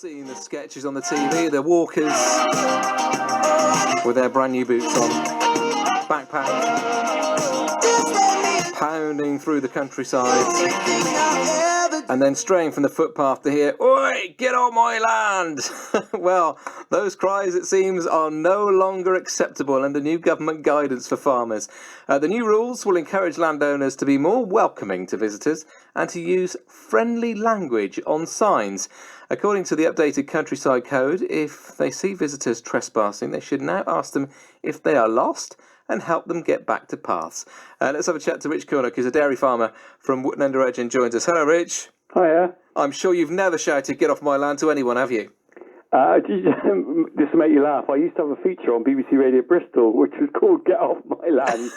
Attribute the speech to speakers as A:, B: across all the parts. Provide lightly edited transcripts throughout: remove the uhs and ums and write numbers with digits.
A: seen the sketches on the TV, the walkers with their brand new boots on, backpack, pounding through the countryside, and then straying from the footpath to hear, "Oi, get on my land!" Well, those cries, it seems, are no longer acceptable under new government guidance for farmers. The new rules will encourage landowners to be more welcoming to visitors and to use friendly language on signs. According to the updated Countryside Code, if they see visitors trespassing, they should now ask them if they are lost and help them get back to paths. Let's have a chat to Rich Cornock, who's a dairy farmer from Wootton Under Edge, and joins us. Hello, Rich.
B: Hiya.
A: I'm sure you've never shouted "get off my land" to anyone, have you?
B: Just to make you laugh, I used to have a feature on BBC Radio Bristol which was called "Get Off My Land."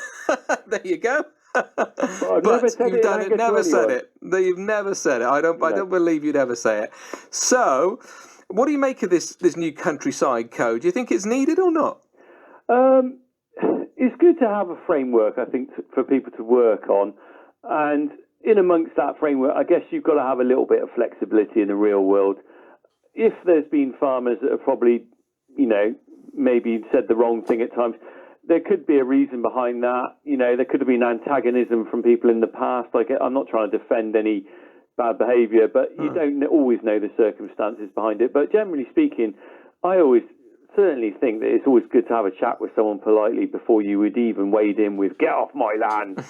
A: There you go.
B: But
A: Never said it. You've never said it. I don't believe you'd ever say it. So, what do you make of this new Countryside Code? Do you think it's needed or not?
B: It's good to have a framework, I think, for people to work on, and in amongst that framework, I guess you've got to have a little bit of flexibility in the real world. If there's been farmers that have probably, maybe said the wrong thing at times, there could be a reason behind that. There could have been antagonism from people in the past. I'm not trying to defend any bad behaviour, but you don't always know the circumstances behind it. But generally speaking, I always certainly think that it's always good to have a chat with someone politely before you would even wade in with "get off my land."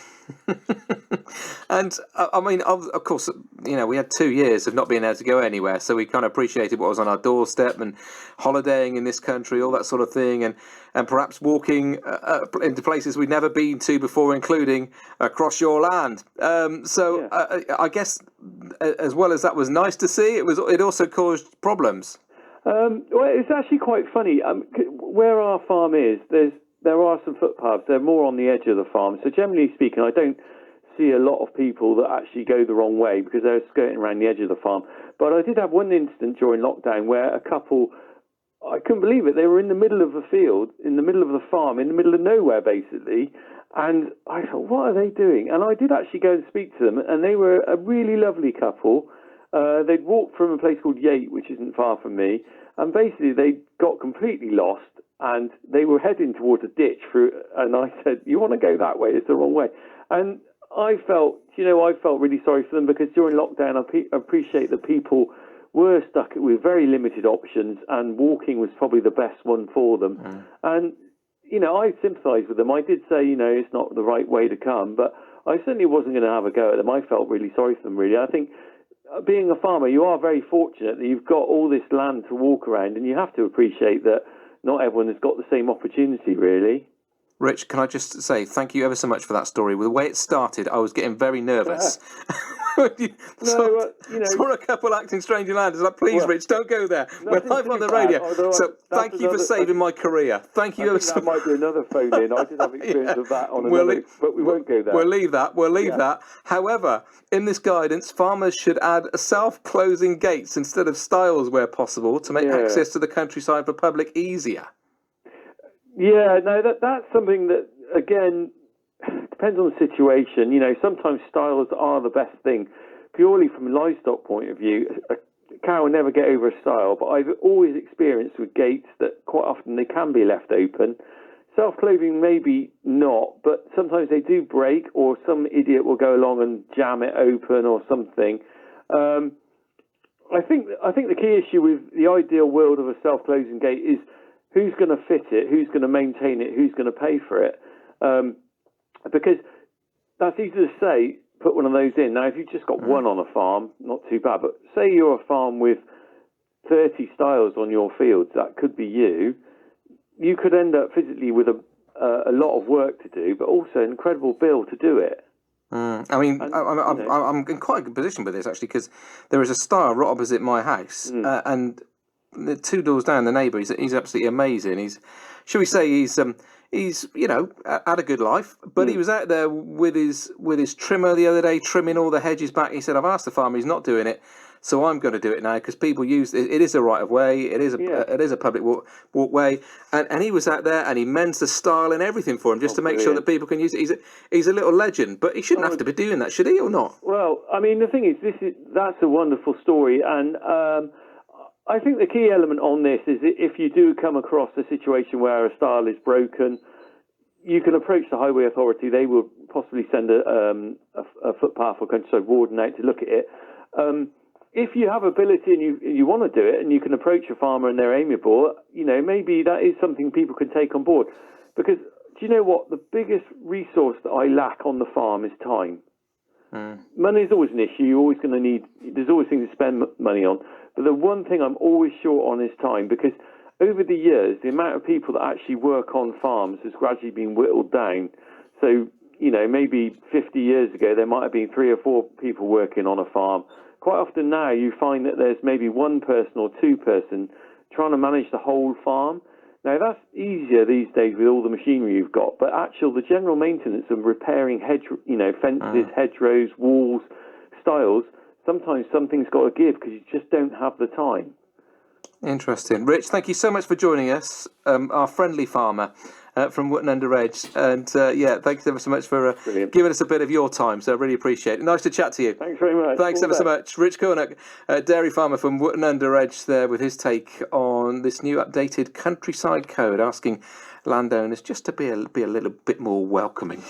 A: And I mean, of course, we had 2 years of not being able to go anywhere, so we kind of appreciated what was on our doorstep and holidaying in this country, all that sort of thing, and perhaps walking into places we'd never been to before, including across your land. I guess as well as that was nice to see, it also caused problems.
B: Well, it's actually quite funny. Where our farm is, there are some footpaths. They're more on the edge of the farm. So generally speaking, I don't see a lot of people that actually go the wrong way because they're skirting around the edge of the farm. But I did have one incident during lockdown where a couple, I couldn't believe it, they were in the middle of a field, in the middle of the farm, in the middle of nowhere, basically. And I thought, what are they doing? And I did actually go and speak to them, and they were a really lovely couple. They'd walked from a place called Yate, which isn't far from me, and basically they got completely lost, and they were heading towards a ditch and I said, "You want to go that way? It's the wrong way." And I felt really sorry for them because during lockdown, I appreciate that people were stuck with very limited options, and walking was probably the best one for them. And I sympathised with them. I did say, it's not the right way to come, but I certainly wasn't going to have a go at them. I felt really sorry for them, really. I think being a farmer, you are very fortunate that you've got all this land to walk around, and you have to appreciate that not everyone has got the same opportunity, really.
A: Rich, can I just say thank you ever so much for that story. With the way it started, I was getting very nervous. Saw a couple acting strange in land. I was like, "Please, Rich, don't go there. We're live on the radio." So thank you for saving my career. Thank you ever so much.
B: That might be another phone in. I did have experience of that on another, but we won't go there.
A: We'll leave that. However, in this guidance, farmers should add self-closing gates instead of stiles where possible to make access to the countryside for public easier.
B: Yeah, no, that's something that, again, depends on the situation. Sometimes stiles are the best thing. Purely from a livestock point of view, a cow will never get over a stile, but I've always experienced with gates that quite often they can be left open. Self-closing maybe not, but sometimes they do break, or some idiot will go along and jam it open or something. I think the key issue with the ideal world of a self-closing gate is who's going to fit it, who's going to maintain it, who's going to pay for it. Because that's easy to say, put one of those in. Now, if you've just got one on a farm, not too bad. But say you're a farm with 30 stiles on your fields, that could be you. You could end up physically with a lot of work to do, but also an incredible bill to do it.
A: I mean, I'm in quite a good position with this, actually, because there is a stile right opposite my house, and the 2 doors down, the neighbour, he's absolutely amazing. He's had a good life, but he was out there with his trimmer the other day, trimming all the hedges back. He said, "I've asked the farmer, he's not doing it, so I'm going to do it now because people use it. It is a right of way. It is a public walkway." And he was out there and he mends the stile and everything for him just to make sure that people can use it. He's a little legend, but he shouldn't have to be doing that, should he, or not?
B: Well, I mean, the thing is, that's a wonderful story, and I think the key element on this is if you do come across a situation where a stile is broken, you can approach the highway authority. They will possibly send a footpath or countryside warden out to look at it. If you have ability and you want to do it, and you can approach a farmer and they're amiable, maybe that is something people can take on board. Because do you know what? The biggest resource that I lack on the farm is time. Money is always an issue. You're always going to need. There's always things to spend money on. But the one thing I'm always short on is time, because over the years, the amount of people that actually work on farms has gradually been whittled down. So, maybe 50 years ago, there might have been 3 or 4 people working on a farm. Quite often now, you find that there's maybe 1 person or 2 person trying to manage the whole farm. Now, that's easier these days with all the machinery you've got, but the general maintenance of repairing fences, hedgerows, walls, stiles, sometimes something's got to give because you just don't have the time.
A: Interesting. Rich, thank you so much for joining us, our friendly farmer from Wootton Under Edge. And thanks ever so much for giving us a bit of your time. So I really appreciate it. Nice to chat to you.
B: Thanks very much.
A: Thanks ever so much. Rich Cornock, dairy farmer from Wootton Under Edge, there with his take on this new updated countryside code, asking landowners just to be a little bit more welcoming.